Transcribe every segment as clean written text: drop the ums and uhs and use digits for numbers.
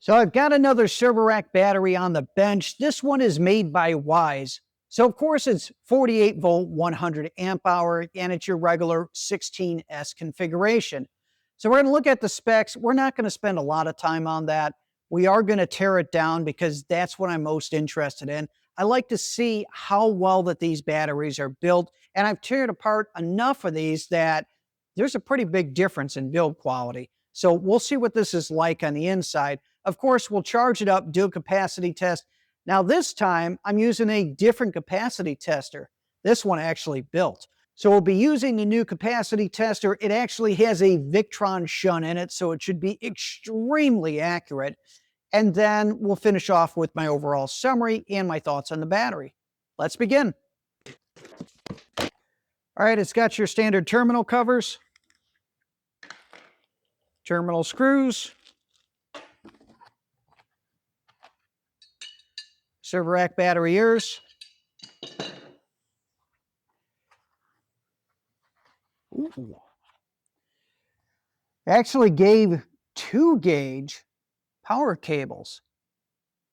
So I've got another server rack battery on the bench. This one is made by Weize. So of course it's 48 volt, 100 amp hour, and it's your regular 16S configuration. So we're going to look at the specs. We're not going to spend a lot of time on that. We are going to tear it down because that's what I'm most interested in. I like to see how well that these batteries are built, and I've teared apart enough of these that there's a pretty big difference in build quality. So we'll see what this is like on the inside. Of course, we'll charge it up, do a capacity test. Now this time, I'm using a different capacity tester. This one actually built. So we'll be using the new capacity tester. It actually has a Victron shunt in it, so it should be extremely accurate. And then we'll finish off with my overall summary and my thoughts on the battery. Let's begin. All right, it's got your standard terminal covers, terminal screws, server rack battery ears. Ooh. Actually gave 2-gauge power cables.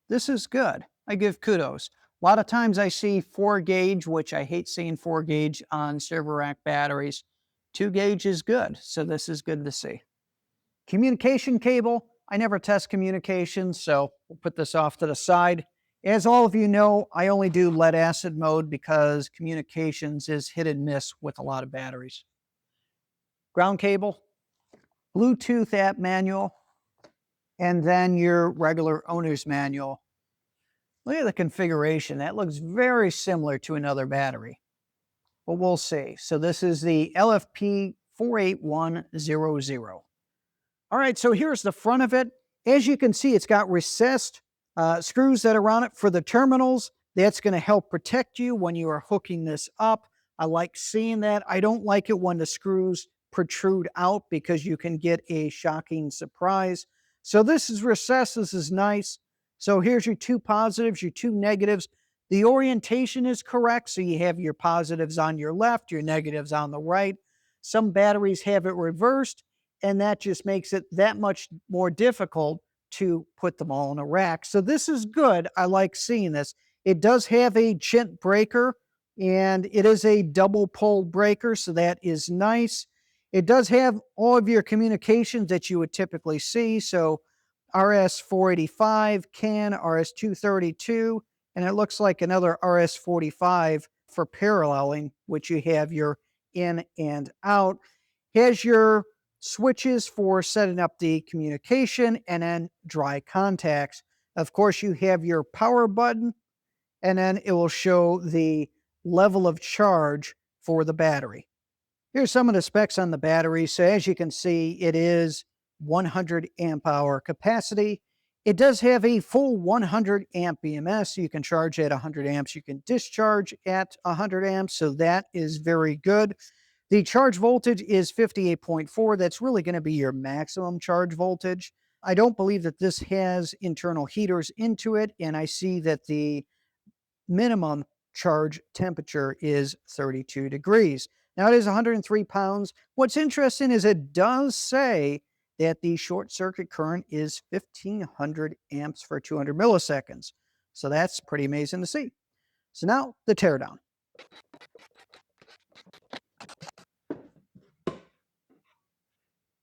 This is good. I give kudos. A lot of times I see 4-gauge, which I hate seeing 4-gauge on server rack batteries. 2-gauge is good, so this is good to see. Communication cable. I never test communications, so we'll put this off to the side. As all of you know, I only do lead acid mode because communications is hit and miss with a lot of batteries. Ground cable, Bluetooth app manual, and then your regular owner's manual. Look at the configuration. That looks very similar to another battery, but we'll see. So this is the LFP 48100. All right, so here's the front of it. As you can see, it's got recessed screws that are on it for the terminals. That's going to help protect you when you are hooking this up. I like seeing that. I don't like it when the screws protrude out because you can get a shocking surprise. So this is recessed. This is nice. So here's your 2 positives, your 2 negatives. The orientation is correct. So you have your positives on your left, your negatives on the right. Some batteries have it reversed, and that just makes it that much more difficult to put them all in a rack. So this is good. I like seeing this. It does have a chint breaker, and it is a double pole breaker, so that is nice. It does have all of your communications that you would typically see. So RS-485, CAN, RS-232, and it looks like another RS-45 for paralleling, which you have your in and out. Has your switches for setting up the communication and then dry contacts. Of course, you have your power button, and then it will show the level of charge for the battery. Here's some of the specs on the battery. So as you can see, it is 100 amp hour capacity. It does have a full 100 amp BMS. So you can charge at 100 amps. You can discharge at 100 amps. So that is very good. The charge voltage is 58.4. That's really going to be your maximum charge voltage. I don't believe that this has internal heaters into it. And I see that the minimum charge temperature is 32 degrees. Now it is 103 pounds. What's interesting is it does say that the short circuit current is 1500 amps for 200 milliseconds. So that's pretty amazing to see. So now the teardown.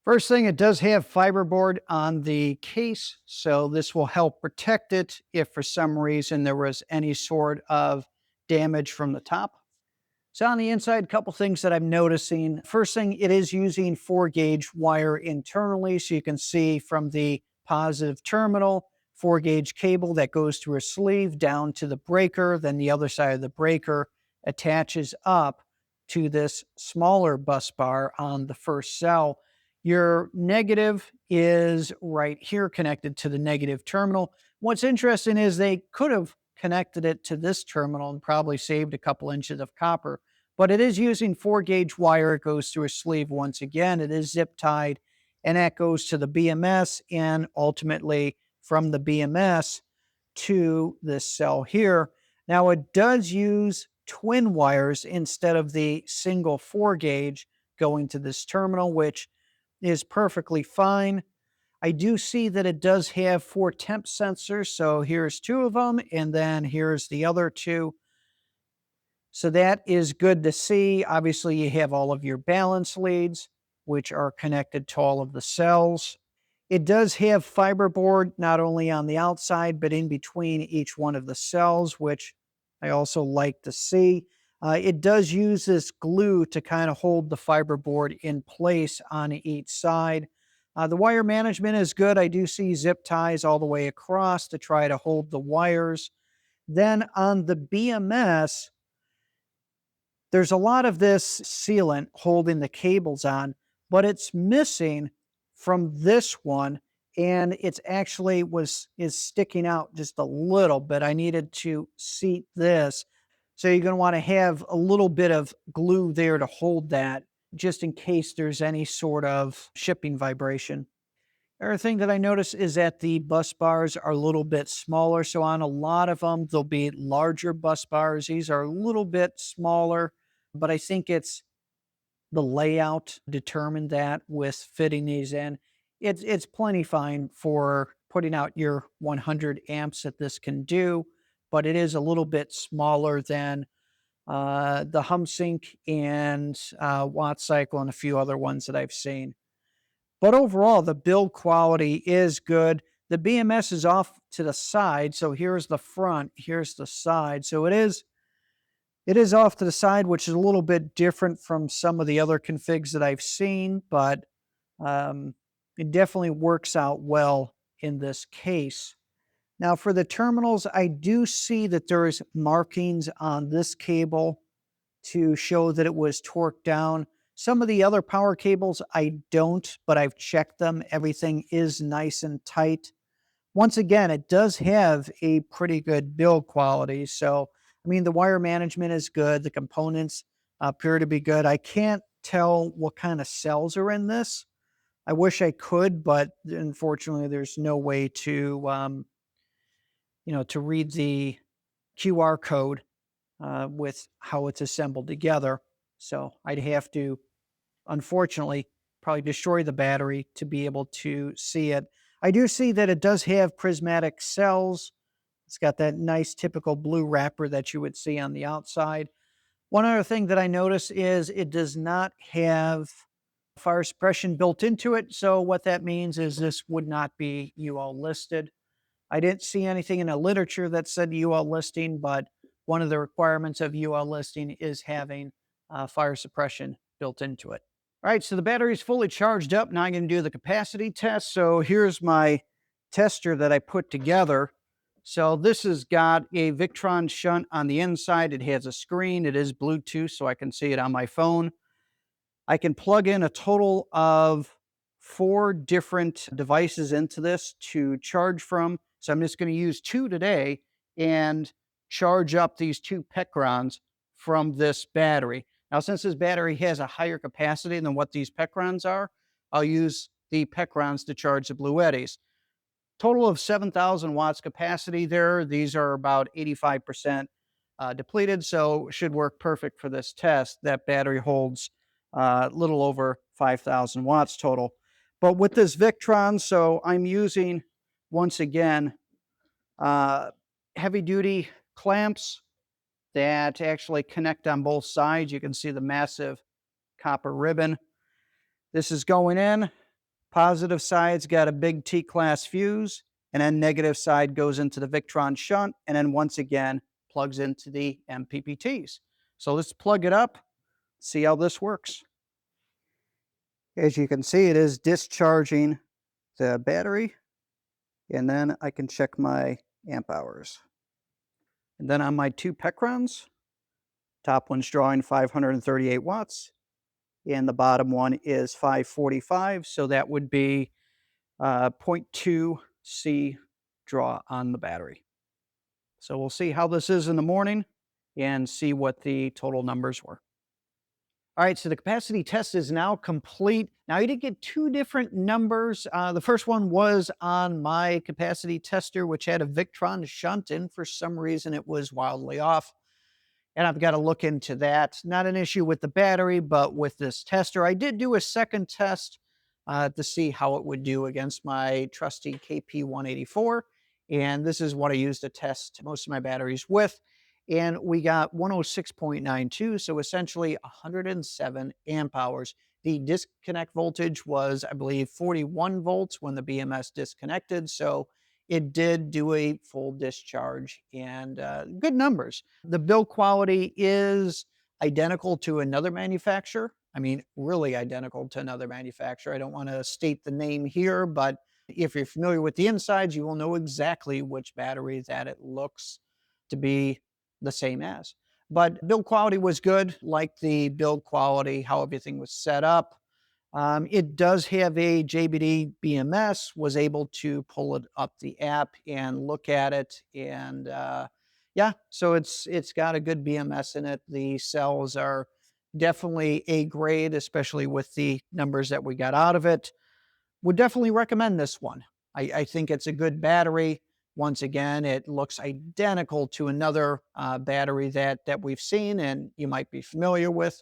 First thing, it does have fiberboard on the case, so this will help protect it if for some reason there was any sort of damage from the top. So on the inside, a couple things that I'm noticing. First thing, it is using 4-gauge wire internally, so you can see from the positive terminal, 4-gauge cable that goes through a sleeve down to the breaker, then the other side of the breaker attaches up to this smaller bus bar on the first cell. Your negative is right here connected to the negative terminal. What's interesting is they could have connected it to this terminal and probably saved a couple inches of copper, but it is using 4-gauge wire. It goes through a sleeve once again. It is zip tied, and that goes to the BMS and ultimately from the BMS to this cell here. Now it does use twin wires instead of the single 4-gauge going to this terminal, which is perfectly fine. I do see that it does have 4 temp sensors, so here's 2 of them, and then here's the other 2. So that is good to see. Obviously, you have all of your balance leads, which are connected to all of the cells. It does have fiberboard not only on the outside, but in between each one of the cells, which I also like to see. It does use this glue to kind of hold the fiberboard in place on each side. The wire management is good. I do see zip ties all the way across to try to hold the wires. Then on the BMS, there's a lot of this sealant holding the cables on, but it's missing from this one, and it's actually is sticking out just a little bit. I needed to seat this. So you're going to want to have a little bit of glue there to hold that just in case there's any sort of shipping vibration. Other thing that I notice is that the bus bars are a little bit smaller. So on a lot of them, there'll be larger bus bars. These are a little bit smaller, but I think it's the layout determined that with fitting these in. It's plenty fine for putting out your 100 amps that this can do, but it is a little bit smaller than the HumSync and Watt Cycle and a few other ones that I've seen. But overall, the build quality is good. The BMS is off to the side. So here's the front, here's the side. So it is off to the side, which is a little bit different from some of the other configs that I've seen, but it definitely works out well in this case. Now for the terminals, I do see that there is markings on this cable to show that it was torqued down. Some of the other power cables I don't, but I've checked them. Everything is nice and tight. Once again, it does have a pretty good build quality. So, I mean, the wire management is good. The components appear to be good. I can't tell what kind of cells are in this. I wish I could, but unfortunately, there's no way to, to read the QR code with how it's assembled together. So I'd have to, unfortunately, probably destroy the battery to be able to see it. I do see that it does have prismatic cells. It's got that nice typical blue wrapper that you would see on the outside. One other thing that I notice is it does not have fire suppression built into it. So what that means is this would not be UL listed. I didn't see anything in the literature that said UL listing, but one of the requirements of UL listing is having fire suppression built into it. All right, so the battery is fully charged up. Now I'm going to do the capacity test. So here's my tester that I put together. So this has got a Victron shunt on the inside. It has a screen. It is Bluetooth, so I can see it on my phone. I can plug in a total of 4 different devices into this to charge from. So I'm just going to use 2 today and charge up these 2 Pecrons from this battery. Now, since this battery has a higher capacity than what these Pecrons are, I'll use the Pecrons to charge the Bluettis. Total of 7,000 watts capacity there. These are about 85% depleted, so should work perfect for this test. That battery holds a little over 5,000 watts total. But with this Victron, so I'm using, once again, heavy-duty clamps that actually connect on both sides. You can see the massive copper ribbon. This is going in. Positive side's got a big T-class fuse, and then negative side goes into the Victron shunt, and then once again plugs into the MPPTs. So let's plug it up, see how this works. As you can see, it is discharging the battery, and then I can check my amp hours. And then on my 2 Pecrons, top one's drawing 538 watts, and the bottom one is 545, so that would be 0.2 C draw on the battery. So we'll see how this is in the morning and see what the total numbers were. All right, so the capacity test is now complete. Now you did get 2 different numbers. The first one was on my capacity tester, which had a Victron shunt, and for some reason it was wildly off. And I've got to look into that. Not an issue with the battery, but with this tester. I did do a second test to see how it would do against my trusty KP184. And this is what I use to test most of my batteries with. And we got 106.92, so essentially 107 amp hours. The disconnect voltage was, I believe, 41 volts when the BMS disconnected. So it did do a full discharge and good numbers. The build quality is identical to another manufacturer. I mean, really identical to another manufacturer. I don't want to state the name here, but if you're familiar with the insides, you will know exactly which battery that it looks to be the same as. But build quality was good, like the build quality, how everything was set up. It does have a JBD BMS, was able to pull it up the app and look at it. And yeah, so it's got a good BMS in it. The cells are definitely A grade, especially with the numbers that we got out of it. Would definitely recommend this one. I think it's a good battery. Once again, it looks identical to another battery that we've seen and you might be familiar with.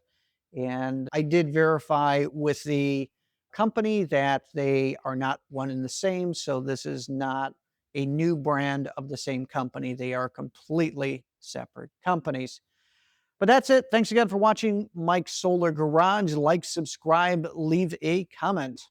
And I did verify with the company that they are not one and the same. So this is not a new brand of the same company. They are completely separate companies. But that's it. Thanks again for watching Mike's Solar Garage. Like, subscribe, leave a comment.